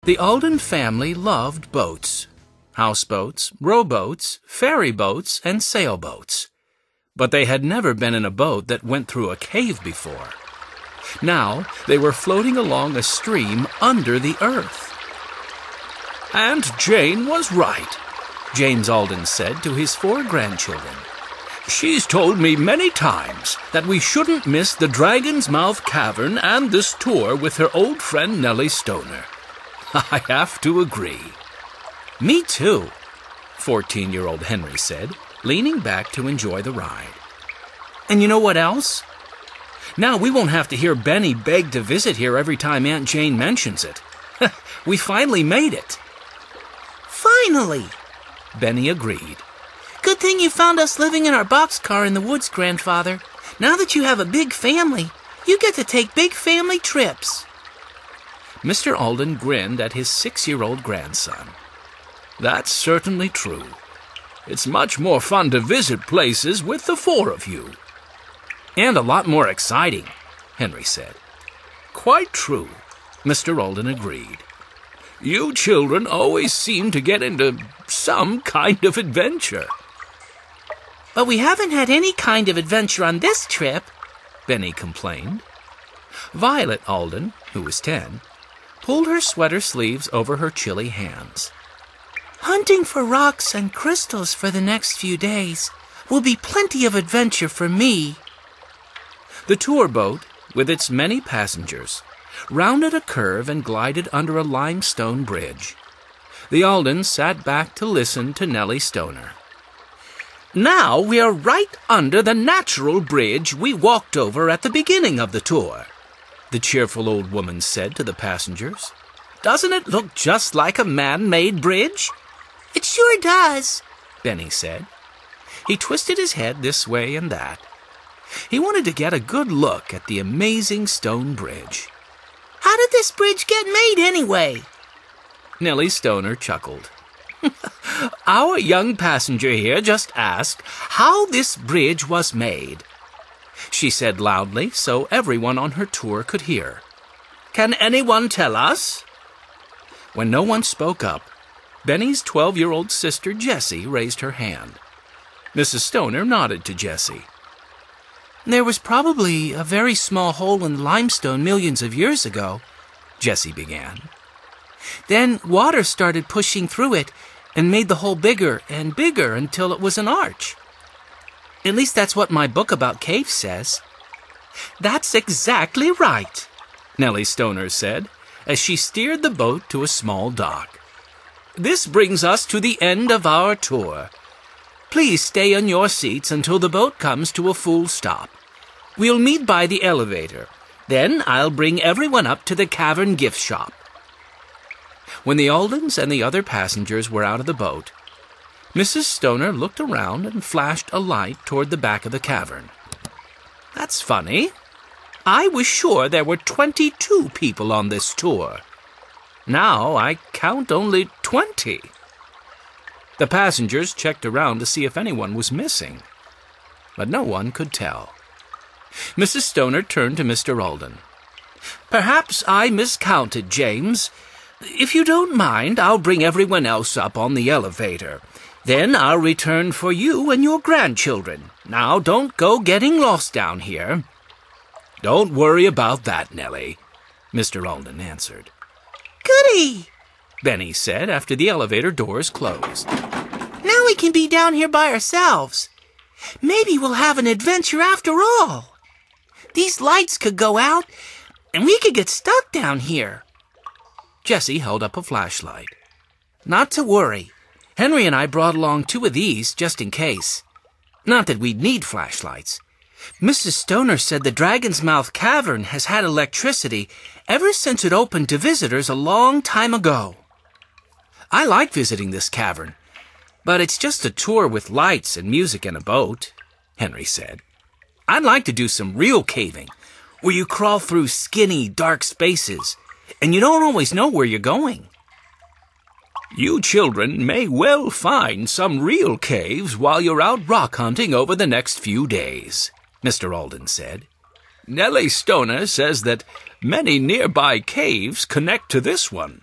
The Alden family loved boats. Houseboats, rowboats, ferry boats, and sailboats. But they had never been in a boat that went through a cave before. Now they were floating along a stream under the earth. "And Jane was right," James Alden said to his 4 grandchildren. "She's told me many times that we shouldn't miss the Dragon's Mouth Cavern and this tour with her old friend Nellie Stoner." "I have to agree." "Me too," 14-year-old Henry said, leaning back to enjoy the ride. "And you know what else? Now we won't have to hear Benny beg to visit here every time Aunt Jane mentions it. We finally made it." "Finally," Benny agreed. "Good thing you found us living in our boxcar in the woods, Grandfather. Now that you have a big family, you get to take big family trips." Mr. Alden grinned at his 6-year-old grandson. "That's certainly true. It's much more fun to visit places with the 4 of you." "And a lot more exciting," Henry said. "Quite true," Mr. Alden agreed. "You children always seem to get into some kind of adventure." "But we haven't had any kind of adventure on this trip," Benny complained. Violet Alden, who was 10, pulled her sweater sleeves over her chilly hands. "Hunting for rocks and crystals for the next few days will be plenty of adventure for me." The tour boat, with its many passengers, rounded a curve and glided under a limestone bridge. The Aldens sat back to listen to Nellie Stoner. "Now we are right under the natural bridge we walked over at the beginning of the tour," the cheerful old woman said to the passengers. "Doesn't it look just like a man-made bridge?" "It sure does," Benny said. He twisted his head this way and that. He wanted to get a good look at the amazing stone bridge. "How did this bridge get made anyway?" Nellie Stoner chuckled. "Our young passenger here just asked how this bridge was made," she said loudly so everyone on her tour could hear. "Can anyone tell us?" When no one spoke up, Benny's 12-year-old sister Jessie raised her hand. Mrs. Stoner nodded to Jessie. "There was probably a very small hole in limestone millions of years ago," Jessie began. "Then water started pushing through it and made the hole bigger and bigger until it was an arch. At least that's what my book about caves says." "That's exactly right," Nellie Stoner said, as she steered the boat to a small dock. "This brings us to the end of our tour. Please stay on your seats until the boat comes to a full stop. We'll meet by the elevator. Then I'll bring everyone up to the Cavern gift shop." When the Aldens and the other passengers were out of the boat, Mrs. Stoner looked around and flashed a light toward the back of the cavern. "That's funny. I was sure there were 22 people on this tour. Now I count only 20. The passengers checked around to see if anyone was missing, but no one could tell. Mrs. Stoner turned to Mr. Alden. "Perhaps I miscounted, James. If you don't mind, I'll bring everyone else up on the elevator. Then I'll return for you and your grandchildren. Now don't go getting lost down here." "Don't worry about that, Nellie," Mr. Alden answered. "Goody," Benny said after the elevator doors closed. "Now we can be down here by ourselves. Maybe we'll have an adventure after all. These lights could go out, and we could get stuck down here." Jessie held up a flashlight. "Not to worry. Henry and I brought along 2 of these just in case. Not that we'd need flashlights. Mrs. Stoner said the Dragon's Mouth Cavern has had electricity ever since it opened to visitors a long time ago." "I like visiting this cavern, but it's just a tour with lights and music and a boat," Henry said. "I'd like to do some real caving, where you crawl through skinny, dark spaces, and you don't always know where you're going." "You children may well find some real caves while you're out rock hunting over the next few days," Mr. Alden said. "Nellie Stoner says that many nearby caves connect to this one."